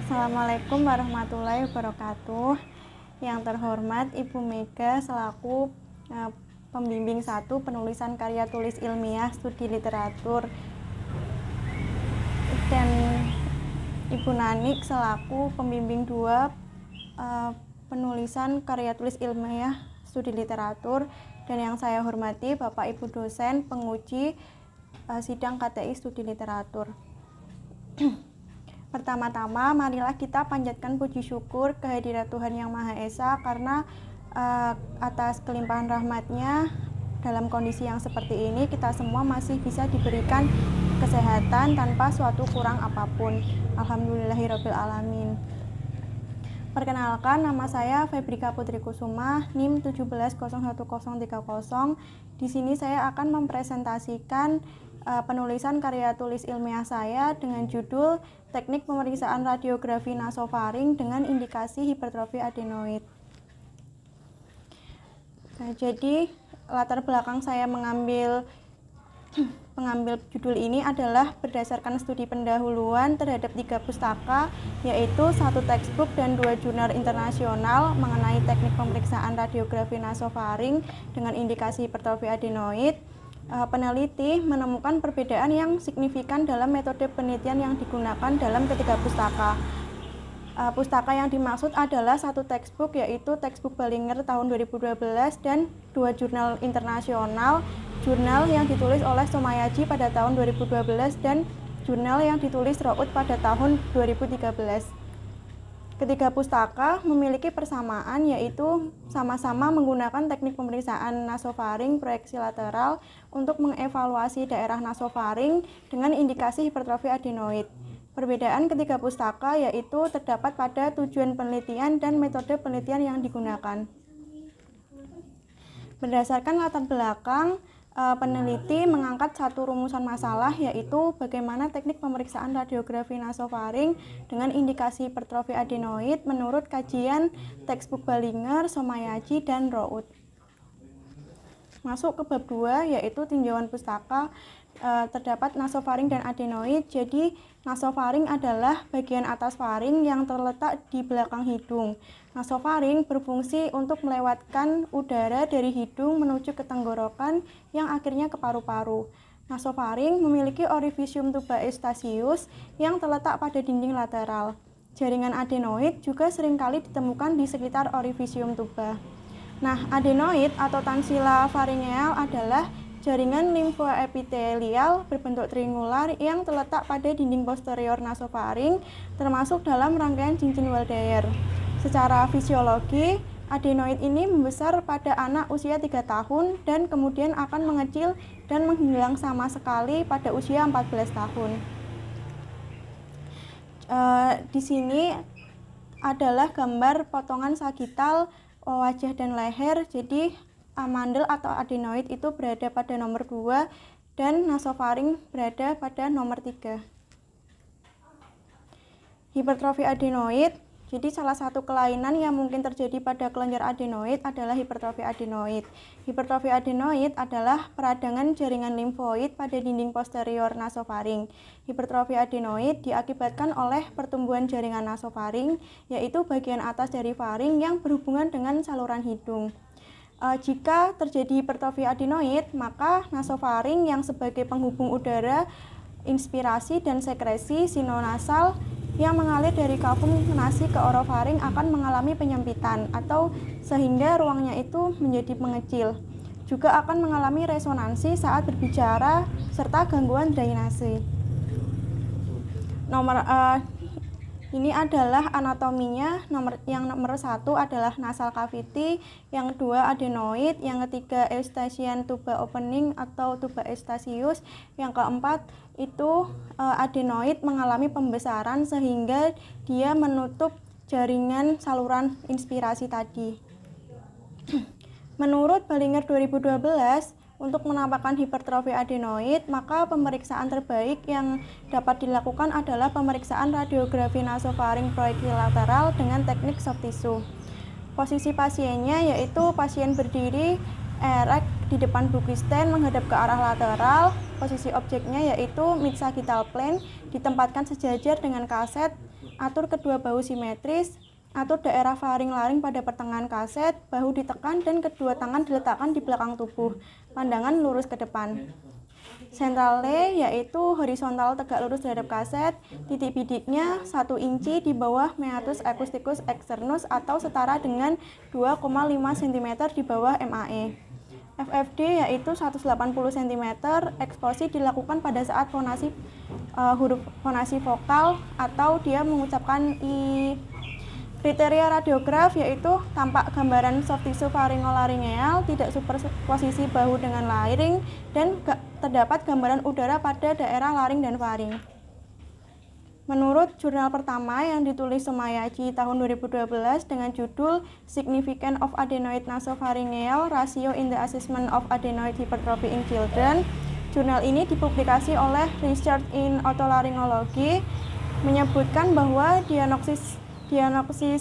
Assalamualaikum warahmatullahi wabarakatuh. Yang terhormat Ibu Mega selaku pembimbing 1 penulisan karya tulis ilmiah studi literatur, dan Ibu Nanik selaku pembimbing 2 penulisan karya tulis ilmiah studi literatur, dan yang saya hormati Bapak Ibu dosen penguji sidang KTI studi literatur. Pertama-tama, marilah kita panjatkan puji syukur kehadirat Tuhan Yang Maha Esa karena atas kelimpahan rahmat-Nya dalam kondisi yang seperti ini kita semua masih bisa diberikan kesehatan tanpa suatu kurang apapun. Alhamdulillahirabbil alamin. Perkenalkan, nama saya Febrika Putri Kusuma, NIM 17011030. Di sini saya akan mempresentasikan penulisan karya tulis ilmiah saya dengan judul Teknik Pemeriksaan Radiografi Nasofaring dengan Indikasi Hipertrofi Adenoid. Nah, jadi latar belakang saya mengambil judul ini adalah berdasarkan studi pendahuluan terhadap 3 pustaka, yaitu 1 textbook dan 2 jurnal internasional mengenai teknik pemeriksaan radiografi nasofaring dengan indikasi hipertrofi adenoid. Peneliti menemukan perbedaan yang signifikan dalam metode penelitian yang digunakan dalam ketiga pustaka. Pustaka yang dimaksud adalah 1 textbook, yaitu textbook Ballinger tahun 2012 dan 2 jurnal internasional, jurnal yang ditulis oleh Somayaji pada tahun 2012 dan jurnal yang ditulis Rout pada tahun 2013. Ketiga pustaka memiliki persamaan, yaitu sama-sama menggunakan teknik pemeriksaan nasofaring proyeksi lateral untuk mengevaluasi daerah nasofaring dengan indikasi hipertrofi adenoid. Perbedaan ketiga pustaka yaitu terdapat pada tujuan penelitian dan metode penelitian yang digunakan. Berdasarkan latar belakang, peneliti mengangkat 1 rumusan masalah, yaitu bagaimana teknik pemeriksaan radiografi nasofaring dengan indikasi hipertrofi adenoid menurut kajian textbook Ballinger, Somayaji, dan Rout. Masuk ke bab 2, yaitu tinjauan pustaka. Terdapat nasofaring dan adenoid. Jadi nasofaring adalah bagian atas faring yang terletak di belakang hidung. Nasofaring berfungsi untuk melewatkan udara dari hidung menuju ke tenggorokan yang akhirnya ke paru-paru. Nasofaring memiliki orifisium tuba eustachius yang terletak pada dinding lateral. Jaringan adenoid juga seringkali ditemukan di sekitar orifisium tuba. Nah, adenoid atau tansila faringeal adalah jaringan limfoepitelial berbentuk triangular yang terletak pada dinding posterior nasofaring, termasuk dalam rangkaian cincin Waldeyer. Secara fisiologi, adenoid ini membesar pada anak usia 3 tahun dan kemudian akan mengecil dan menghilang sama sekali pada usia 14 tahun. Di sini adalah gambar potongan sagital wajah dan leher. Jadi amandel atau adenoid itu berada pada nomor 2 dan nasofaring berada pada nomor 3. Hipertrofi adenoid, jadi salah satu kelainan yang mungkin terjadi pada kelenjar adenoid adalah hipertrofi adenoid. Hipertrofi adenoid adalah peradangan jaringan limfoid pada dinding posterior nasofaring. Hipertrofi adenoid diakibatkan oleh pertumbuhan jaringan nasofaring, yaitu bagian atas dari faring yang berhubungan dengan saluran hidung. Jika terjadi hipertrofi adenoid, maka nasofaring yang sebagai penghubung udara, inspirasi dan sekresi sinonasal yang mengalir dari kavum nasi ke orofaring akan mengalami penyempitan atau sehingga ruangnya itu menjadi mengecil. Juga akan mengalami resonansi saat berbicara serta gangguan drainase. Ini adalah anatominya. Yang nomor 1 adalah nasal cavity, yang kedua adenoid, yang ketiga eustachian tuba opening atau tuba eustachius, yang keempat itu adenoid mengalami pembesaran sehingga dia menutup jaringan saluran inspirasi tadi. Menurut Ballinger 2012, untuk menampakkan hipertrofi adenoid, maka pemeriksaan terbaik yang dapat dilakukan adalah pemeriksaan radiografi nasofaring proyeksi lateral dengan teknik soft tissue. Posisi pasiennya yaitu pasien berdiri erect di depan bukisten menghadap ke arah lateral. Posisi objeknya yaitu mid sagittal plane, ditempatkan sejajar dengan kaset atur kedua bahu simetris, atur daerah faring-laring pada pertengahan kaset, bahu ditekan dan kedua tangan diletakkan di belakang tubuh, pandangan lurus ke depan. Sentrale yaitu horizontal tegak lurus terhadap kaset, titik bidiknya 1 inci di bawah meatus acousticus externus atau setara dengan 2,5 cm di bawah MAE. FFD yaitu 180 cm, eksposi dilakukan pada saat fonasi huruf fonasi vokal atau dia mengucapkan I. Kriteria radiograf yaitu tampak gambaran soft tissue faringolaringeal, tidak superposisi bahu dengan laring, dan terdapat gambaran udara pada daerah laring dan faring. Menurut jurnal pertama yang ditulis Somayachi tahun 2012 dengan judul Significance of Adenoid Nasopharyngeal Ratio in the Assessment of Adenoid Hypertrophy in Children, jurnal ini dipublikasi oleh Research in Otolaryngology, menyebutkan bahwa diagnosis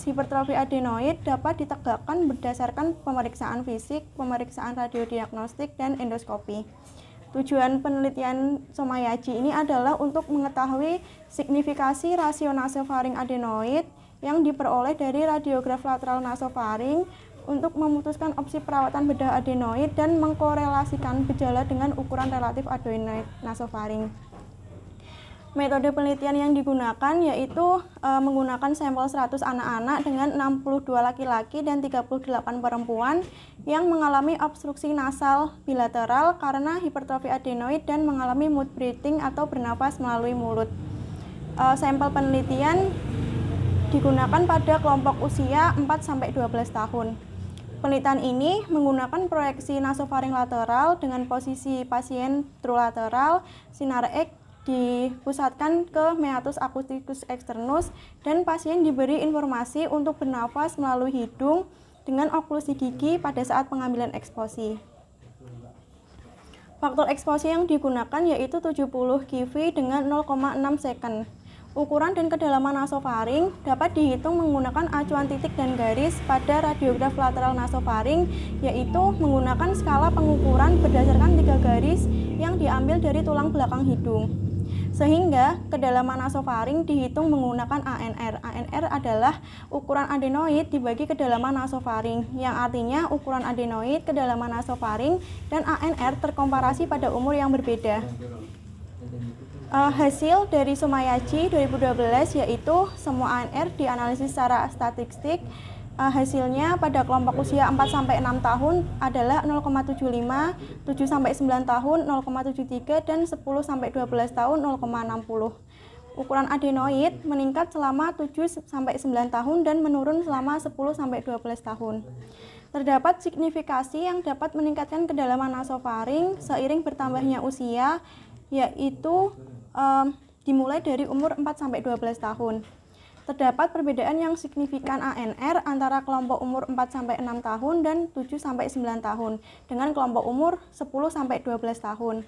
hipertrofi adenoid dapat ditegakkan berdasarkan pemeriksaan fisik, pemeriksaan radiodiagnostik, dan endoskopi. Tujuan penelitian Somayachi ini adalah untuk mengetahui signifikasi rasio nasofaring adenoid yang diperoleh dari radiograf lateral nasofaring untuk memutuskan opsi perawatan bedah adenoid dan mengkorelasikan gejala dengan ukuran relatif adenoid nasofaring. Metode penelitian yang digunakan yaitu menggunakan sampel 100 anak-anak dengan 62 laki-laki dan 38 perempuan yang mengalami obstruksi nasal bilateral karena hipertrofi adenoid dan mengalami mouth breathing atau bernafas melalui mulut. Sampel penelitian digunakan pada kelompok usia 4-12 tahun. Penelitian ini menggunakan proyeksi nasofaring lateral dengan posisi pasien trulateral, sinar X dipusatkan ke meatus acousticus externus dan pasien diberi informasi untuk bernafas melalui hidung dengan oklusi gigi pada saat pengambilan eksposi. Faktor eksposi yang digunakan yaitu 70 kV dengan 0,6 second. Ukuran dan kedalaman nasofaring dapat dihitung menggunakan acuan titik dan garis pada radiograf lateral nasofaring, yaitu menggunakan skala pengukuran berdasarkan 3 garis yang diambil dari tulang belakang hidung. Sehingga kedalaman nasofaring dihitung menggunakan ANR. ANR adalah ukuran adenoid dibagi kedalaman nasofaring, yang artinya ukuran adenoid, kedalaman nasofaring, dan ANR terkomparasi pada umur yang berbeda. Hasil dari Somayachi 2012 yaitu semua ANR dianalisis secara statistik. Hasilnya pada kelompok usia 4-6 tahun adalah 0,75, 7-9 tahun 0,73, dan 10-12 tahun 0,60. Ukuran adenoid meningkat selama 7-9 tahun dan menurun selama 10-12 tahun. Terdapat signifikasi yang dapat meningkatkan kedalaman nasofaring seiring bertambahnya usia, yaitu dimulai dari umur 4-12 tahun. Terdapat perbedaan yang signifikan ANR antara kelompok umur 4-6 tahun dan 7-9 tahun dengan kelompok umur 10-12 tahun.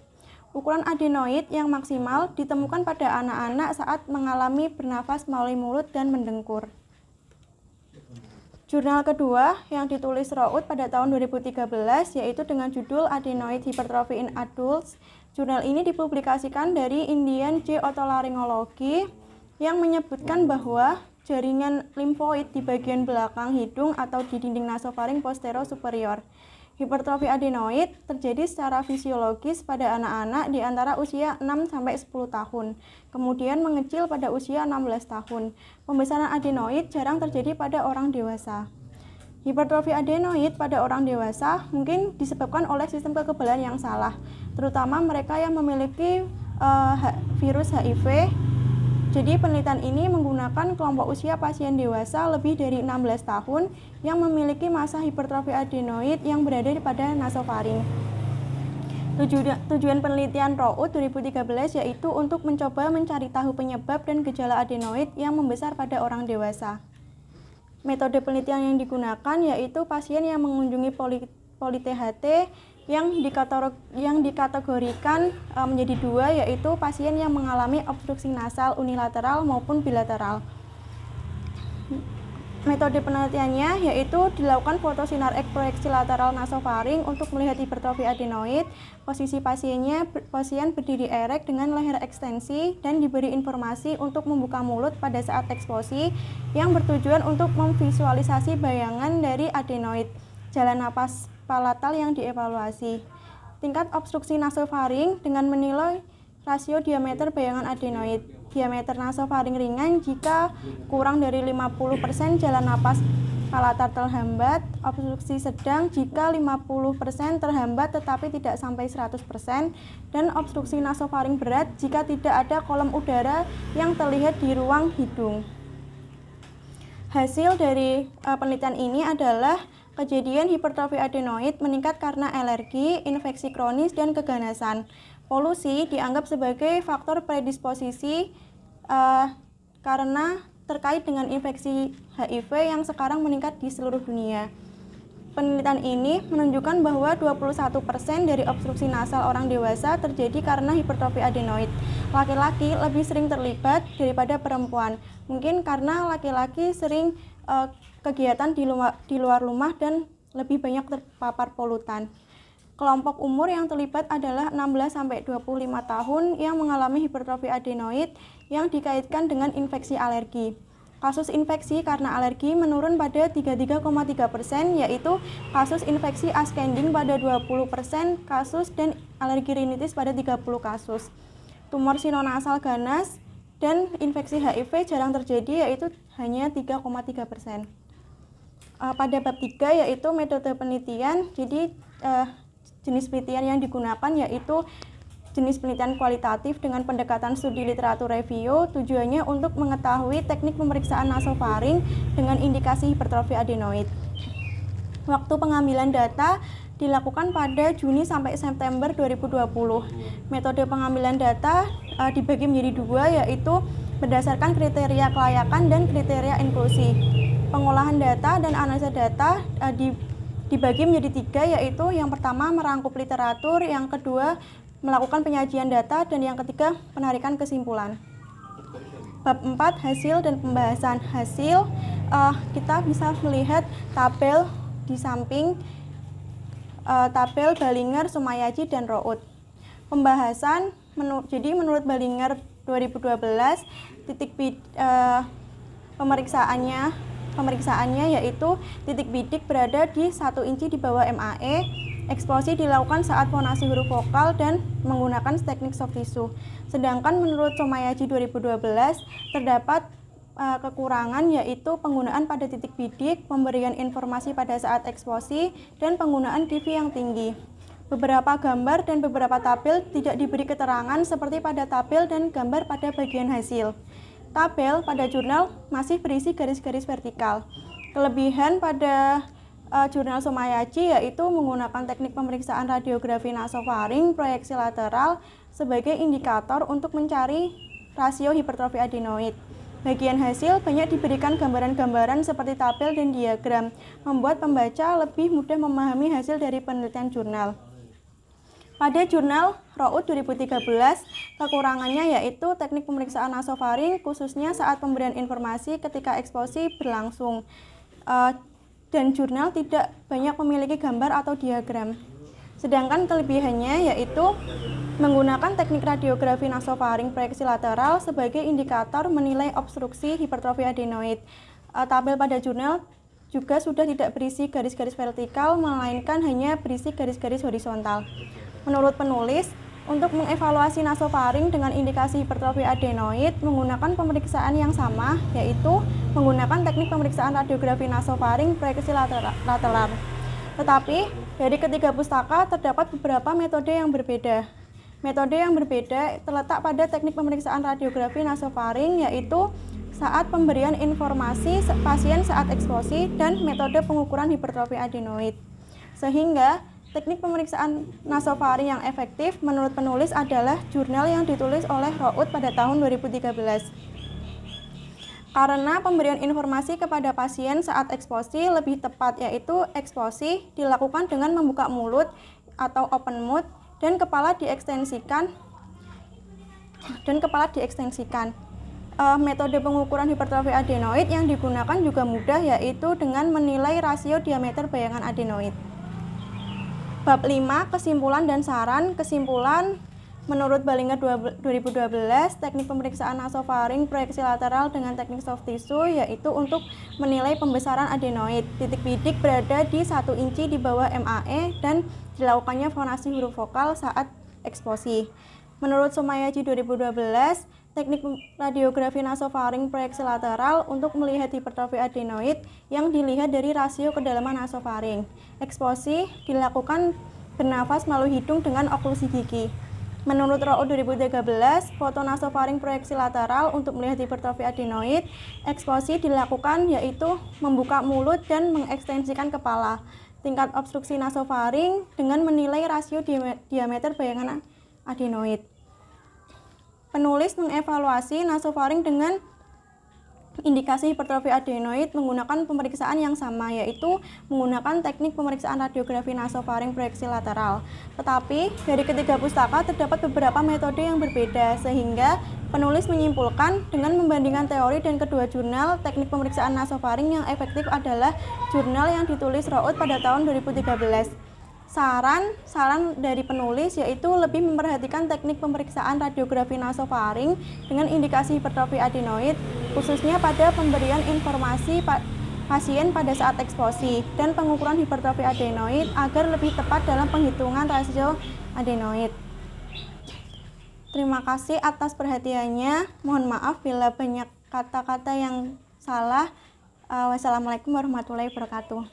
Ukuran adenoid yang maksimal ditemukan pada anak-anak saat mengalami bernafas melalui mulut dan mendengkur. Jurnal kedua yang ditulis Rout pada tahun 2013 yaitu dengan judul Adenoid Hypertrophy in Adults. Jurnal ini dipublikasikan dari Indian J. Otolaryngology yang menyebutkan bahwa jaringan limfoid di bagian belakang hidung atau di dinding nasofaring posterior superior. Hipertrofi adenoid terjadi secara fisiologis pada anak-anak di antara usia 6-10 tahun, kemudian mengecil pada usia 16 tahun. Pembesaran adenoid jarang terjadi pada orang dewasa. Hipertrofi adenoid pada orang dewasa mungkin disebabkan oleh sistem kekebalan yang salah, terutama mereka yang memiliki virus HIV. Jadi penelitian ini menggunakan kelompok usia pasien dewasa lebih dari 16 tahun yang memiliki massa hipertrofi adenoid yang berada pada nasofaring. Tujuan penelitian Rout 2013 yaitu untuk mencoba mencari tahu penyebab dan gejala adenoid yang membesar pada orang dewasa. Metode penelitian yang digunakan yaitu pasien yang mengunjungi poli-THT yang dikategorikan menjadi dua, yaitu pasien yang mengalami obstruksi nasal unilateral maupun bilateral. Metode penelitiannya yaitu dilakukan fotosinar proyeksi lateral nasofaring untuk melihat hipertrofi adenoid. Posisi pasien berdiri erek dengan leher ekstensi dan diberi informasi untuk membuka mulut pada saat eksposi yang bertujuan untuk memvisualisasi bayangan dari adenoid. Jalan napas palatal yang dievaluasi. Tingkat obstruksi nasofaring dengan menilai rasio diameter bayangan adenoid. Diameter nasofaring ringan jika kurang dari 50% jalan napas palatal terhambat, obstruksi sedang jika 50% terhambat tetapi tidak sampai 100%, dan obstruksi nasofaring berat jika tidak ada kolom udara yang terlihat di ruang hidung. Hasil dari penelitian ini adalah kejadian hipertrofi adenoid meningkat karena alergi, infeksi kronis, dan keganasan. Polusi dianggap sebagai faktor predisposisi karena terkait dengan infeksi HIV yang sekarang meningkat di seluruh dunia. Penelitian ini menunjukkan bahwa 21% dari obstruksi nasal orang dewasa terjadi karena hipertrofi adenoid. Laki-laki lebih sering terlibat daripada perempuan, mungkin karena laki-laki sering kegiatan di luar rumah dan lebih banyak terpapar polutan. Kelompok umur yang terlibat adalah 16-25 tahun yang mengalami hipertrofi adenoid yang dikaitkan dengan infeksi alergi. Kasus infeksi karena alergi menurun pada 33,3%, yaitu kasus infeksi ascending pada 20% kasus dan alergi rinitis pada 30 kasus. Tumor sinonasal ganas dan infeksi HIV jarang terjadi, yaitu hanya 3,3%. Pada bab 3 yaitu metode penelitian, jadi jenis penelitian yang digunakan yaitu jenis penelitian kualitatif dengan pendekatan studi literatur review. Tujuannya untuk mengetahui teknik pemeriksaan nasofaring dengan indikasi hipertrofi adenoid. Waktu pengambilan data dilakukan pada Juni sampai September 2020. Metode pengambilan data dibagi menjadi dua, yaitu berdasarkan kriteria kelayakan dan kriteria inklusi. Pengolahan data dan analisa data dibagi menjadi tiga, yaitu yang pertama merangkup literatur, yang kedua melakukan penyajian data, dan yang ketiga penarikan kesimpulan. Bab 4 hasil dan pembahasan hasil, kita bisa melihat tabel di samping tabel Ballinger, Sumayaji, dan Rout. Pembahasan, jadi menurut Ballinger 2012 pemeriksaannya yaitu titik bidik berada di 1 inci di bawah MAE, eksposi dilakukan saat fonasi huruf vokal dan menggunakan teknik soft tissue. Sedangkan menurut Sumayaji 2012 terdapat kekurangan, yaitu penggunaan pada titik bidik, pemberian informasi pada saat eksposi, dan penggunaan TV yang tinggi. Beberapa gambar dan beberapa tabel tidak diberi keterangan seperti pada tabel dan gambar pada bagian hasil. Tabel pada jurnal masih berisi garis-garis vertikal. Kelebihan pada jurnal Sumayaji yaitu menggunakan teknik pemeriksaan radiografi nasofaring proyeksi lateral sebagai indikator untuk mencari rasio hipertrofi adenoid. Bagian hasil banyak diberikan gambaran-gambaran seperti tabel dan diagram, membuat pembaca lebih mudah memahami hasil dari penelitian jurnal. Pada jurnal Rout 2013, kekurangannya yaitu teknik pemeriksaan nasofaring khususnya saat pemberian informasi ketika eksposi berlangsung, dan jurnal tidak banyak memiliki gambar atau diagram. Sedangkan kelebihannya yaitu menggunakan teknik radiografi nasofaring proyeksi lateral sebagai indikator menilai obstruksi hipertrofi adenoid. Tabel pada jurnal juga sudah tidak berisi garis-garis vertikal, melainkan hanya berisi garis-garis horizontal. Menurut penulis, untuk mengevaluasi nasofaring dengan indikasi hipertrofi adenoid menggunakan pemeriksaan yang sama, yaitu menggunakan teknik pemeriksaan radiografi nasofaring proyeksi lateral. Tetapi, dari ketiga pustaka terdapat beberapa metode yang berbeda. Metode yang berbeda terletak pada teknik pemeriksaan radiografi nasofaring, yaitu saat pemberian informasi pasien saat eksposi dan metode pengukuran hipertrofi adenoid. Sehingga teknik pemeriksaan nasofaring yang efektif menurut penulis adalah jurnal yang ditulis oleh Rout pada tahun 2013. Karena pemberian informasi kepada pasien saat eksposi lebih tepat, yaitu eksposi dilakukan dengan membuka mulut atau open mouth dan kepala diekstensikan. metode pengukuran hipertrofi adenoid yang digunakan juga mudah, yaitu dengan menilai rasio diameter bayangan adenoid. Bab 5, kesimpulan dan saran. Kesimpulan, menurut Ballinger 2012, teknik pemeriksaan nasofaring proyeksi lateral dengan teknik soft tissue yaitu untuk menilai pembesaran adenoid. Titik bidik berada di 1 inci di bawah MAE dan dilakukannya fonasi huruf vokal saat eksposi. Menurut Somayaji 2012, teknik radiografi nasofaring proyeksi lateral untuk melihat hipertrofi adenoid yang dilihat dari rasio kedalaman nasofaring. Eksposi dilakukan bernafas melalui hidung dengan oklusi gigi. Menurut Rao 2013, foto nasofaring proyeksi lateral untuk melihat hipertrofi adenoid, eksposi dilakukan yaitu membuka mulut dan mengekstensikan kepala. Tingkat obstruksi nasofaring dengan menilai rasio diameter bayangan adenoid. Penulis mengevaluasi nasofaring dengan indikasi hipertrofi adenoid menggunakan pemeriksaan yang sama, yaitu menggunakan teknik pemeriksaan radiografi nasofaring proyeksi lateral. Tetapi dari ketiga pustaka terdapat beberapa metode yang berbeda, sehingga penulis menyimpulkan dengan membandingkan teori dan kedua jurnal, teknik pemeriksaan nasofaring yang efektif adalah jurnal yang ditulis Raoult pada tahun 2013. Saran dari penulis yaitu lebih memperhatikan teknik pemeriksaan radiografi nasofaring dengan indikasi hipertrofi adenoid, khususnya pada pemberian informasi pasien pada saat eksposi dan pengukuran hipertrofi adenoid agar lebih tepat dalam penghitungan rasio adenoid. Terima kasih atas perhatiannya. Mohon maaf bila banyak kata-kata yang salah. Wassalamualaikum warahmatullahi wabarakatuh.